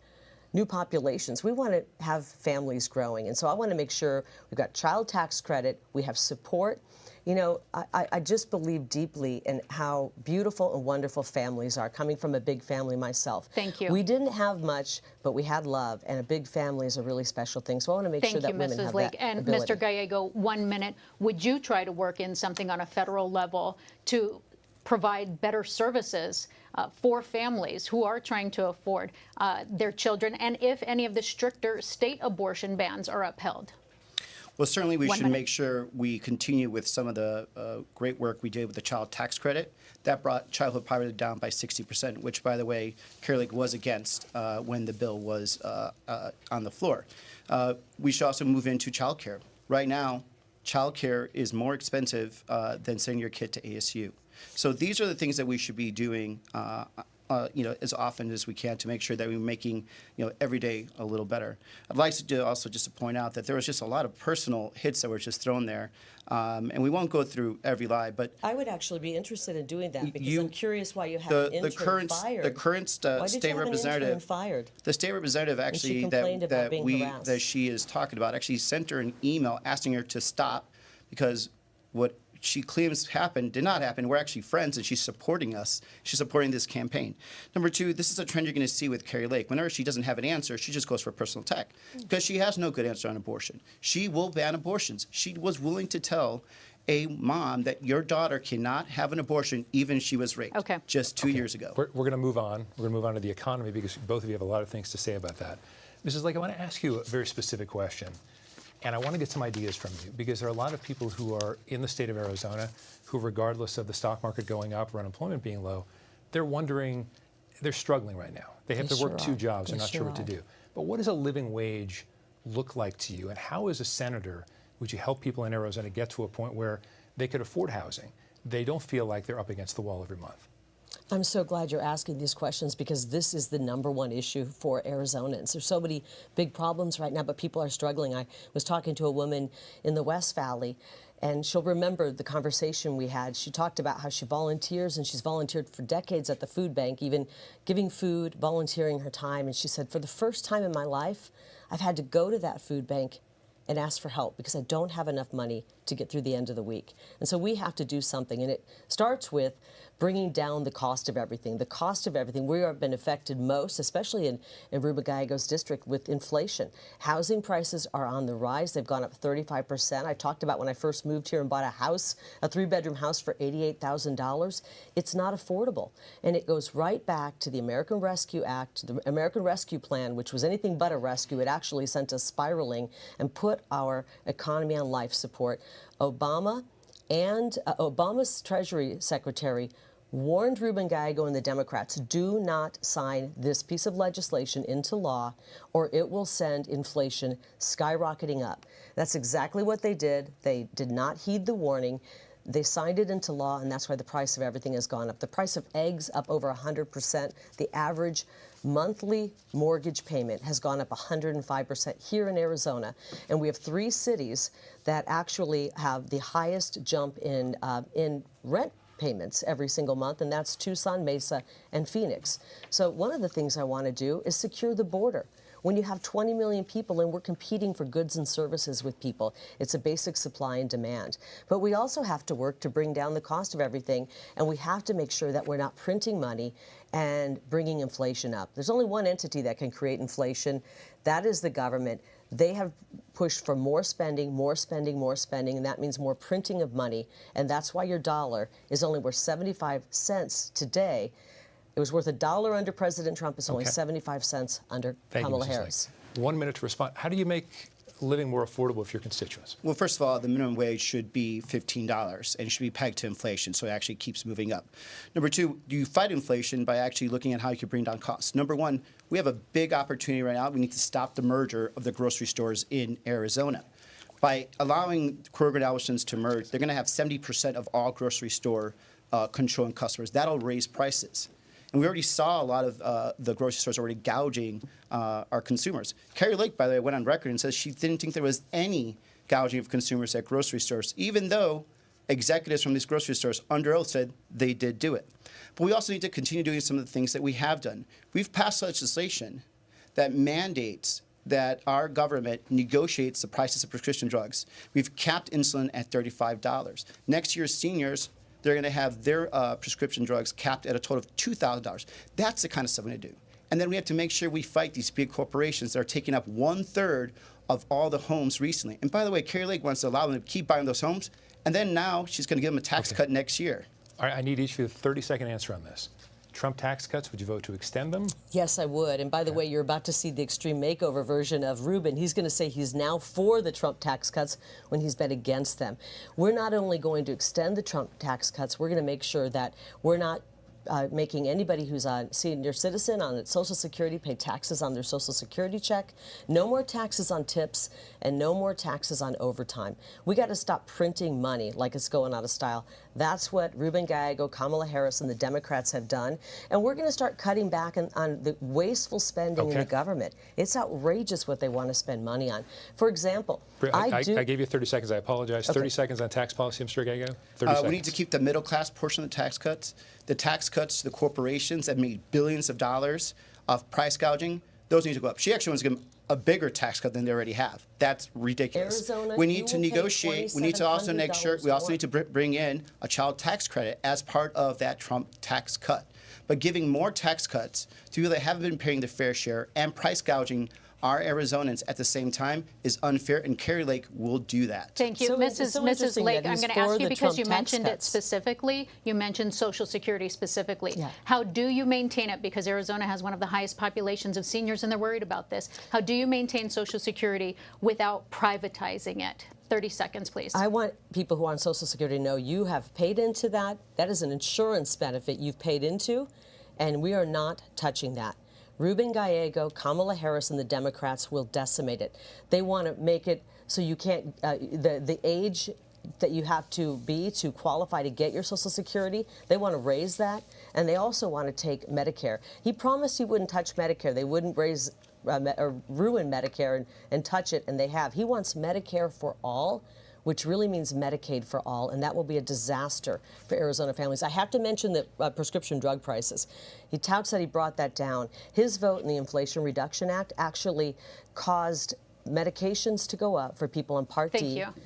new populations. We want to have families growing. And so I want to make sure we've got child tax credit, we have support. You know, I just believe deeply in how beautiful and wonderful families are, coming from a big family myself. Thank you. We didn't have much, but we had love, and a big family is a really special thing. So I want to make sure that women have Lake. that And ability. Mr. Gallego, 1 minute. Would you try to work in something on a federal level to provide better services for families who are trying to afford their children, and if any of the stricter state abortion bans are upheld? Well, certainly we 1 should minute. make sure we continue with some of the great work we did with the child tax credit. That brought childhood poverty down by 60%, which, by the way, Kari Lake was against when the bill was on the floor. We should also move into child care. Right now, child care is more expensive than sending your kid to ASU. So these are the things that we should be doing as often as we can to make sure that we're making, every day a little better. I'd like to also just to point out that there was just a lot of personal hits that were just thrown there, and we won't go through every lie, but I would actually be interested in doing that because you- I'm curious why you have an intern fired. the current Why did state you have an intern representative fired? The state representative actually complained about being harassed. that she is talking about actually sent her an email asking her to stop because what she claims happened did not happen. We're actually friends, and she's supporting us. She's supporting this campaign. Number two, this is a trend you're going to see with Kari Lake. Whenever she doesn't have an answer, she just goes for a personal attack because she has no good answer on abortion. She will ban abortions. She was willing to tell a mom that your daughter cannot have an abortion even if she was raped just 2 years ago. We're going to move on. We're going to move on to the economy because both of you have a lot of things to say about that. Mrs. Lake, I want to ask you a very specific question. And I want to get some ideas from you because there are a lot of people who are in the state of Arizona who, regardless of the stock market going up or unemployment being low, they're wondering, they're struggling right now. They have to work two jobs. They're not sure what to do. But what does a living wage look like to you? And how, as a senator, would you help people in Arizona get to a point where they could afford housing? They don't feel like they're up against the wall every month. I'm so glad you're asking these questions because this is the #1 issue for Arizonans. There's so many big problems right now, but people are struggling. I was talking to a woman in the West Valley, and she'll remember the conversation we had. She talked about how she volunteers, and she's volunteered for decades at the food bank, even giving food, volunteering her time. And she said, for the first time in my life, I've had to go to that food bank and ask for help because I don't have enough money to get through the end of the week. And so we have to do something. And it starts with bringing down the cost of everything. The cost of everything, we have been affected most, especially in Ruben Gallego's district, with inflation. Housing prices are on the rise. They've gone up 35%. I talked about when I first moved here and bought a house, a 3-bedroom house for $88,000. It's not affordable. And it goes right back to the American Rescue Act, the American Rescue Plan, which was anything but a rescue. It actually sent us spiraling and put our economy on life support. Obama and Obama's Treasury Secretary warned Ruben Gallego and the Democrats, do not sign this piece of legislation into law or it will send inflation skyrocketing up. That's exactly what they did. They did not heed the warning. They signed it into law, and that's why the price of everything has gone up. The price of eggs up over 100%. The average monthly mortgage payment has gone up 105% here in Arizona. And we have 3 cities that actually have the highest jump in rent payments every single month, and that's Tucson, Mesa, and Phoenix. So one of the things I want to do is secure the border. When you have 20 million people and we're competing for goods and services with people, it's a basic supply and demand. But we also have to work to bring down the cost of everything, and we have to make sure that we're not printing money and bringing inflation up. There's only one entity that can create inflation. That is the government. They have pushed for more spending, more spending, more spending, and that means more printing of money. And that's why your dollar is only worth 75 cents today. It was worth $1 under President Trump. It's only 75 cents under Kamala Harris. 1 minute to respond. How do you make living more affordable for your constituents? Well, first of all, the minimum wage should be $15 and it should be pegged to inflation, so it actually keeps moving up. Number 2, do you fight inflation by actually looking at how you can bring down costs? Number 1, we have a big opportunity right now. We need to stop the merger of the grocery stores in Arizona. By allowing Kroger and Albertsons to merge, they're going to have 70% of all grocery store controlling customers. That'll raise prices. And we already saw a lot of the grocery stores already gouging our consumers. Kari Lake, by the way, went on record and says she didn't think there was any gouging of consumers at grocery stores, even though executives from these grocery stores under oath said they did do it. But we also need to continue doing some of the things that we have done. We've passed legislation that mandates that our government negotiates the prices of prescription drugs. We've capped insulin at $35. Next year's seniors, they're going to have their prescription drugs capped at a total of $2,000. That's the kind of stuff we're going to do. And then we have to make sure we fight these big corporations that are taking up 1/3 of all the homes recently. And by the way, Kari Lake wants to allow them to keep buying those homes, and then now she's going to give them a tax cut next year. All right, I need each of you a 30-second answer on this. Trump tax cuts, would you vote to extend them? Yes, I would. And by the way, you're about to see the extreme makeover version of Ruben. He's going to say he's now for the Trump tax cuts when he's been against them. We're not only going to extend the Trump tax cuts, we're going to make sure that we're not making anybody who's a senior citizen on Social Security pay taxes on their Social Security check. No more taxes on tips and no more taxes on overtime. We got to stop printing money like it's going out of style. That's what Ruben Gallego, Kamala Harris, and the Democrats have done. And we're going to start cutting back on the wasteful spending in the government. It's outrageous what they want to spend money on. For example, I gave you 30 seconds. I apologize. 30 seconds on tax policy, Mr. Gallego. 30 seconds. We need to keep the middle class portion of the tax cuts. The tax cuts to the corporations that made billions of dollars of price gouging, those need to go up. She actually wants to give them a bigger tax cut than they already have. That's ridiculous. Arizona, we need to negotiate. We need to also make sure, we also need to bring in a child tax credit as part of that Trump tax cut. But giving more tax cuts to people that haven't been paying their fair share and price gouging our Arizonans at the same time is unfair, and Kari Lake will do that. Thank you. So Mrs. Lake, I'm going to ask you because you mentioned it cuts. specifically. You mentioned Social Security specifically. Yeah. How do you maintain it? Because Arizona has one of the highest populations of seniors, and they're worried about this. How do you maintain Social Security without privatizing it? 30 seconds, please. I want people who are on Social Security to know you have paid into that. That is an insurance benefit you've paid into, and we are not touching that. Ruben Gallego, Kamala Harris, and the Democrats will decimate it. They want to make it so you can't, the age that you have to be to qualify to get your Social Security, they want to raise that, and they also want to take Medicare. He promised he wouldn't touch Medicare. They wouldn't raise or ruin Medicare and touch it, and they have. He wants Medicare for all, which really means Medicaid for all, and that will be a disaster for Arizona families. I have to mention the prescription drug prices. He touts that he brought that down. His vote in the Inflation Reduction Act actually caused medications to go up for people on Part D. Thank you.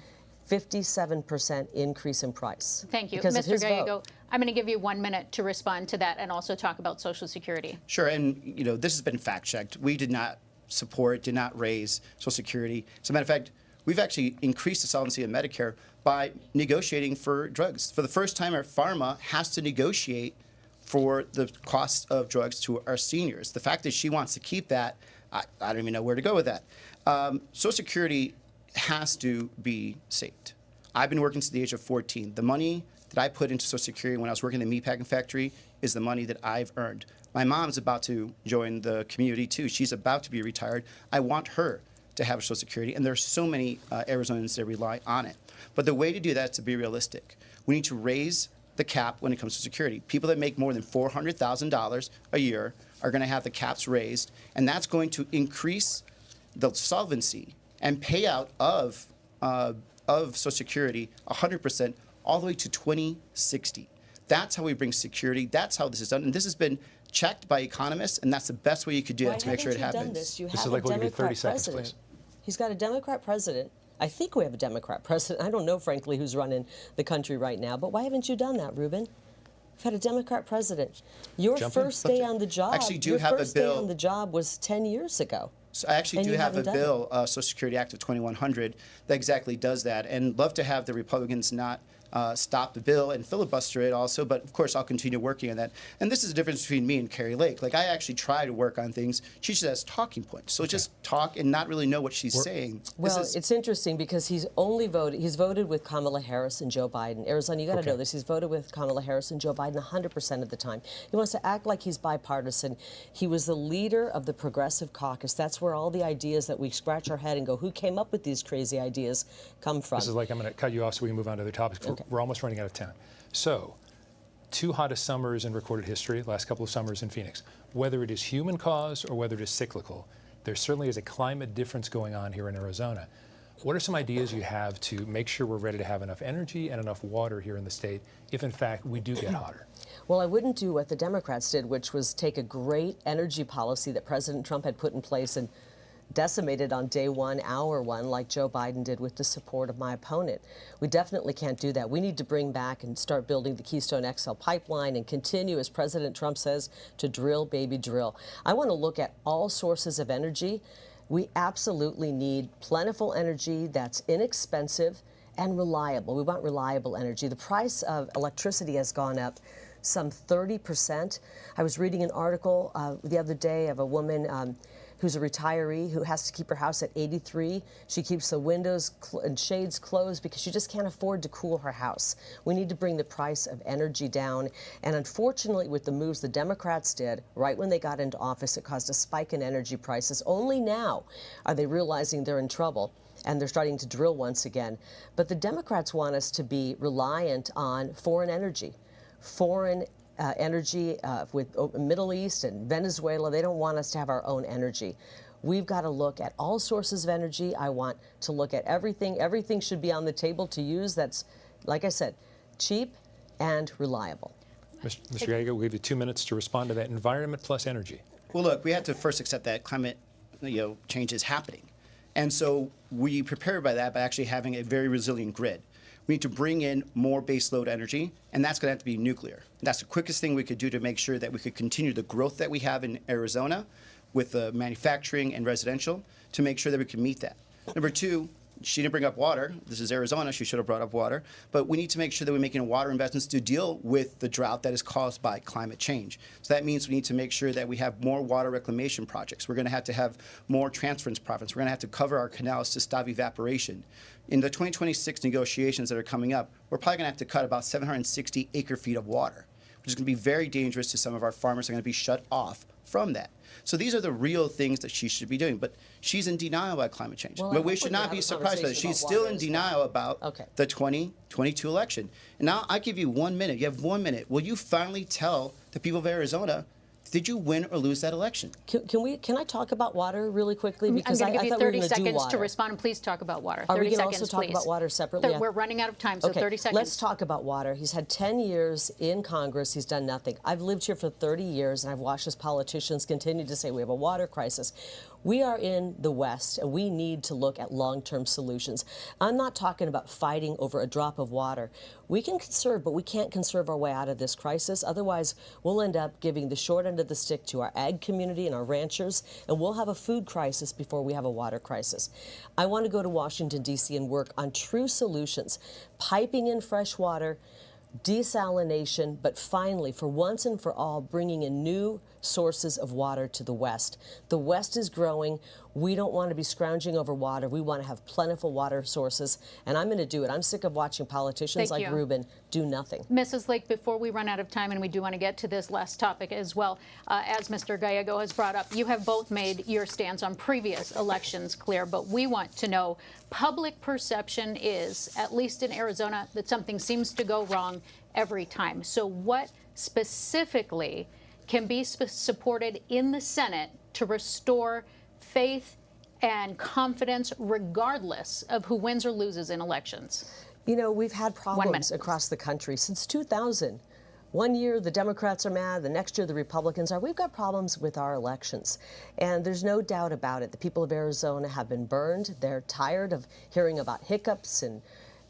57% increase in price. Thank you. Because of Mr. his Gallego, vote. I'm going to give you 1 minute to respond to that and also talk about Social Security. Sure, and this has been fact-checked. We did not raise Social Security. As a matter of fact, we've actually increased the solvency of Medicare by negotiating for drugs. For the first time, our pharma has to negotiate for the cost of drugs to our seniors. The fact that she wants to keep that, I don't even know where to go with that. Social Security has to be saved. I've been working since the age of 14. The money that I put into Social Security when I was working in the meatpacking factory is the money that I've earned. My mom's about to join the community too. She's about to be retired. I want her to have Social Security, and there's so many Arizonans that rely on it. But the way to do that is to be realistic. We need to raise the cap when it comes to security. People that make more than $400,000 a year are going to have the caps raised, and that's going to increase the solvency and payout of Social Security 100% all the way to 2060. That's how we bring security. That's how this is done, and this has been checked by economists, and that's the best way you could do that to make sure it happens. This is like a we'll give you Democrat 30 seconds, president. please. He's got a Democrat president. I think we have a Democrat president. I don't know, frankly, who's running the country right now, but why haven't you done that, Ruben? We've had a Democrat president. Your first day on the job, Actually, do your have a first day bill. on the job was 10 years ago. So I actually And do you have a haven't done bill, Social Security Act of 2100, that exactly does that, and love to have the Republicans not stop the bill and filibuster it also, but of course I'll continue working on that. And this is the difference between me and Kari Lake. Like, I actually try to work on things. She just has talking points. So just talk and not really know what she's saying. Well, it's interesting because he's voted with Kamala Harris and Joe Biden. Arizona, you got to know this. He's voted with Kamala Harris and Joe Biden 100% of the time. He wants to act like he's bipartisan. He was the leader of the Progressive Caucus. That's where all the ideas that we scratch our head and go, who came up with these crazy ideas, come from. This is like, I'm going to cut you off so we can move on to other topics. Okay. We're almost running out of time. So, 2 hottest summers in recorded history, last couple of summers in Phoenix. Whether it is human caused or whether it is cyclical, there certainly is a climate difference going on here in Arizona. What are some ideas you have to make sure we're ready to have enough energy and enough water here in the state if, in fact, we do get hotter? Well, I wouldn't do what the Democrats did, which was take a great energy policy that President Trump had put in place and decimated on day one, hour one, like Joe Biden did with the support of my opponent. We definitely can't do that. We need to bring back and start building the Keystone XL pipeline and continue, as President Trump says, to drill, baby, drill. I want to look at all sources of energy. We absolutely need plentiful energy that's inexpensive and reliable. We want reliable energy. The price of electricity has gone up some 30%. I was reading an article the other day of a woman who's a retiree who has to keep her house at 83. She keeps the windows and shades closed because she just can't afford to cool her house. We need to bring the price of energy down. And unfortunately, with the moves the Democrats did right when they got into office, it caused a spike in energy prices. Only now are they realizing they're in trouble, and they're starting to drill once again. But the Democrats want us to be reliant on foreign energy. Foreign energy with Middle East and Venezuela. They don't want us to have our own energy. We've got to look at all sources of energy. I want to look at everything. Everything should be on the table to use that's, like I said, cheap and reliable. Mr. Gallego, we'll give you 2 minutes to respond to that. Environment plus energy. Well, look, we have to first accept that climate change is happening. And so we prepare by that by actually having a very resilient grid. We need to bring in more baseload energy, and that's going to have to be nuclear. That's the quickest thing we could do to make sure that we could continue the growth that we have in Arizona with the manufacturing and residential to make sure that we can meet that. Number 2, she didn't bring up water. This is Arizona. She should have brought up water. But we need to make sure that we're making water investments to deal with the drought that is caused by climate change. So that means we need to make sure that we have more water reclamation projects. We're going to have more transference projects. We're going to have to cover our canals to stop evaporation. In the 2026 negotiations that are coming up, we're probably going to have to cut about 760 acre-feet of water, which is going to be very dangerous to some of our farmers. Are going to be shut off from that. So these are the real things that she should be doing. But she's in denial about climate change. Well, but we should not be surprised by that. She's still in denial about the 2022 election. And now I give you 1 minute. You have 1 minute. Will you finally tell the people of Arizona, did you win or lose that election? Can I talk about water really quickly? Because I'm going to give you 30 seconds to water. respond, and please talk about water. Are 30 we going to seconds, also talk please. about water separately? We're running out of time, so okay, 30 seconds. Let's talk about water. He's had 10 years in Congress. He's done nothing. I've lived here for 30 years, and I've watched as politicians continue to say we have a water crisis. We are in the West, and we need to look at long-term solutions. I'm not talking about fighting over a drop of water. We can conserve, but we can't conserve our way out of this crisis. Otherwise, we'll end up giving the short end of the stick to our ag community and our ranchers, and we'll have a food crisis before we have a water crisis. I want to go to Washington, D.C. and work on true solutions, piping in fresh water, desalination, but finally, for once and for all, bringing in new sources of water to the West. The West is growing. We don't want to be scrounging over water. We want to have plentiful water sources, and I'm going to do it. I'm sick of watching politicians like Ruben do nothing. Mrs. Lake, before we run out of time, and we do want to get to this last topic as well, as Mr. Gallego has brought up, you have both made your stance on previous elections clear, but we want to know, public perception is, at least in Arizona, that something seems to go wrong every time. So what specifically can be supported in the Senate to restore faith and confidence regardless of who wins or loses in elections? You know, we've had problems across the country since 2000. One year the Democrats are mad, the next year the Republicans are. We've got problems with our elections, and there's no doubt about it. The people of Arizona have been burned. They're tired of hearing about hiccups and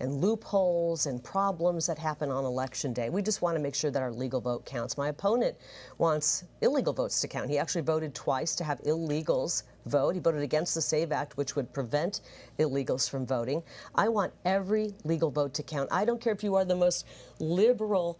loopholes and problems that happen on Election Day. We just want to make sure that our legal vote counts. My opponent wants illegal votes to count. He actually voted twice to have illegals vote. He voted against the SAVE Act, which would prevent illegals from voting. I want every legal vote to count. I don't care if you are the most liberal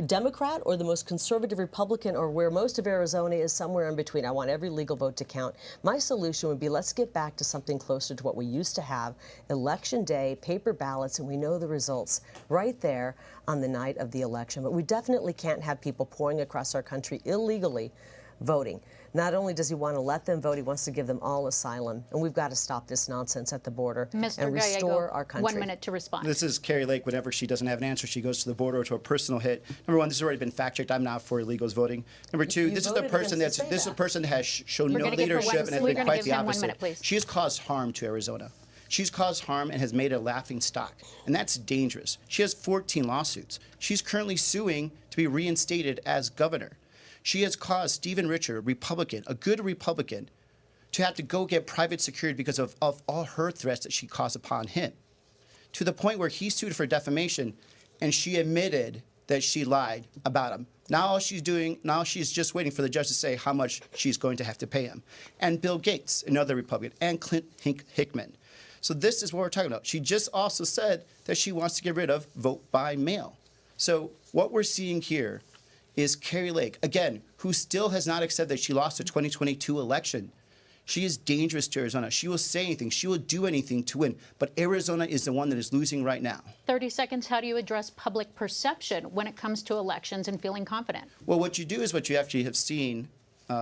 Democrat or the most conservative Republican, or where most of Arizona is, somewhere in between. I want every legal vote to count. My solution would be, let's get back to something closer to what we used to have. Election day, paper ballots, and we know the results right there on the night of the election. But we definitely can't have people pouring across our country illegally voting. Not only does he want to let them vote, he wants to give them all asylum. And we've got to stop this nonsense at the border and restore our country. 1 minute to respond. This is Kari Lake. Whenever she doesn't have an answer, she goes to the border to a personal hit. Number one, this has already been fact-checked. I'm not for illegals voting. Number two, this is a person that has shown no leadership and has been quite the opposite. She has caused harm to Arizona. She's caused harm and has made it a laughing stock, and that's dangerous. She has 14 lawsuits. She's currently suing to be reinstated as governor. She has caused Stephen Richer, a Republican, a good Republican, to have to go get private security because of all her threats that she caused upon him, to the point where he sued for defamation, and she admitted that she lied about him. Now she's just waiting for the judge to say how much she's going to have to pay him. And Bill Gates, another Republican, and Clint Hickman. So this is what we're talking about. She just also said that she wants to get rid of vote by mail. So what we're seeing here is Kari Lake, again, who still has not accepted that she lost the 2022 election. She is dangerous to Arizona. She will say anything. She will do anything to win. But Arizona is the one that is losing right now. 30 seconds. How do you address public perception when it comes to elections and feeling confident? Well, what you do is what you actually have seen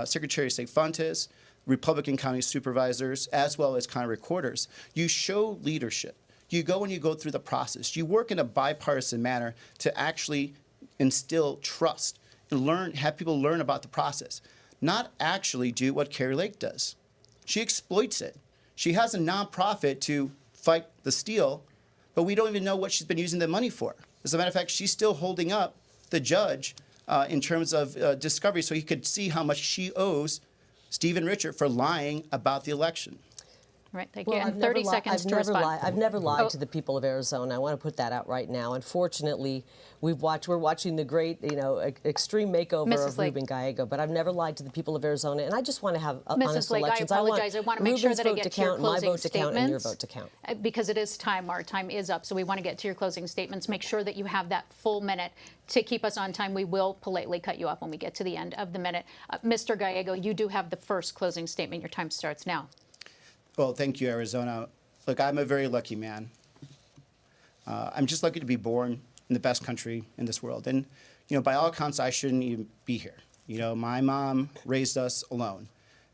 Secretary of State Fontes, Republican county supervisors, as well as county recorders. You show leadership. You go and you go through the process. You work in a bipartisan manner to actually instill trust and have people learn about the process, not actually do what Kari Lake does. She exploits it. She has a nonprofit to fight the steal, but we don't even know what she's been using the money for. As a matter of fact, she's still holding up the judge in terms of discovery so he could see how much she owes Stephen Richer for lying about the election. Right, thank you. And 30 seconds to respond. I've never lied to the people of Arizona. I want to put that out right now. Unfortunately, we're watching the great, extreme makeover of Ruben Gallego, but I've never lied to the people of Arizona, and I just want to have honest elections. Mrs. Lake, I apologize. I want to make sure that I get to your closing statements. My vote to count and your vote to count. Because it is time. Our time is up, so we want to get to your closing statements. Make sure that you have that full minute to keep us on time. We will politely cut you off when we get to the end of the minute. Mr. Gallego, you do have the first closing statement. Your time starts now. Well, thank you, Arizona. Look, I'm a very lucky man. I'm just lucky to be born in the best country in this world. And, by all accounts, I shouldn't even be here. My mom raised us alone.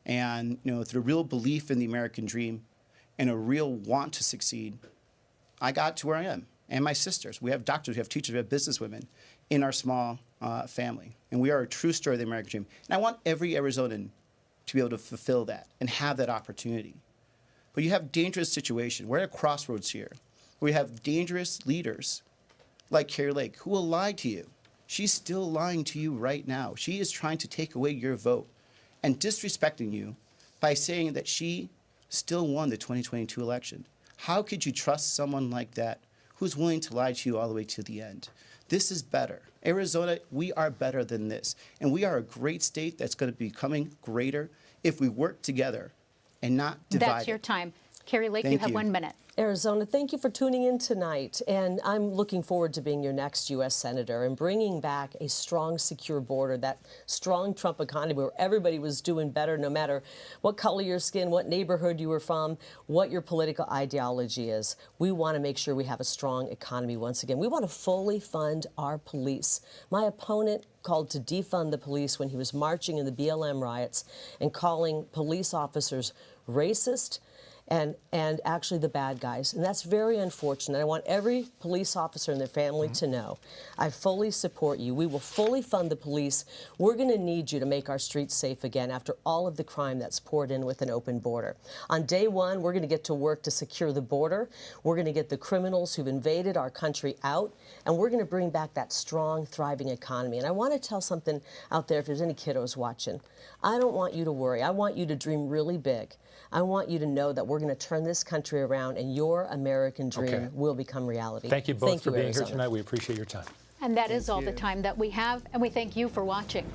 And, through real belief in the American dream and a real want to succeed, I got to where I am. And my sisters. We have doctors, we have teachers, we have businesswomen in our small family. And we are a true story of the American dream. And I want every Arizonan to be able to fulfill that and have that opportunity. But you have dangerous situations. We're at a crossroads here. We have dangerous leaders like Kari Lake who will lie to you. She's still lying to you right now. She is trying to take away your vote and disrespecting you by saying that she still won the 2022 election. How could you trust someone like that who's willing to lie to you all the way to the end? This is better. Arizona, we are better than this. And we are a great state that's going to be becoming greater if we work together and not divide. That's your time. Kari Lake, you Thank have you. 1 minute. Arizona, thank you for tuning in tonight. And I'm looking forward to being your next U.S. Senator and bringing back a strong, secure border, that strong Trump economy where everybody was doing better no matter what color your skin, what neighborhood you were from, what your political ideology is. We want to make sure we have a strong economy once again. We want to fully fund our police. My opponent called to defund the police when he was marching in the BLM riots and calling police officers racist and actually the bad guys. And that's very unfortunate. I want every police officer and their family to know I fully support you. We will fully fund the police. We're going to need you to make our streets safe again after all of the crime that's poured in with an open border. On day one, we're going to get to work to secure the border. We're going to get the criminals who've invaded our country out, and we're going to bring back that strong, thriving economy. And I want to tell something out there if there's any kiddos watching. I don't want you to worry. I want you to dream really big. I want you to know that we're going to turn this country around and your American dream will become reality. Thank you both for being Arizona. here tonight. We appreciate your time. And that is all the time that we have, and we thank you for watching.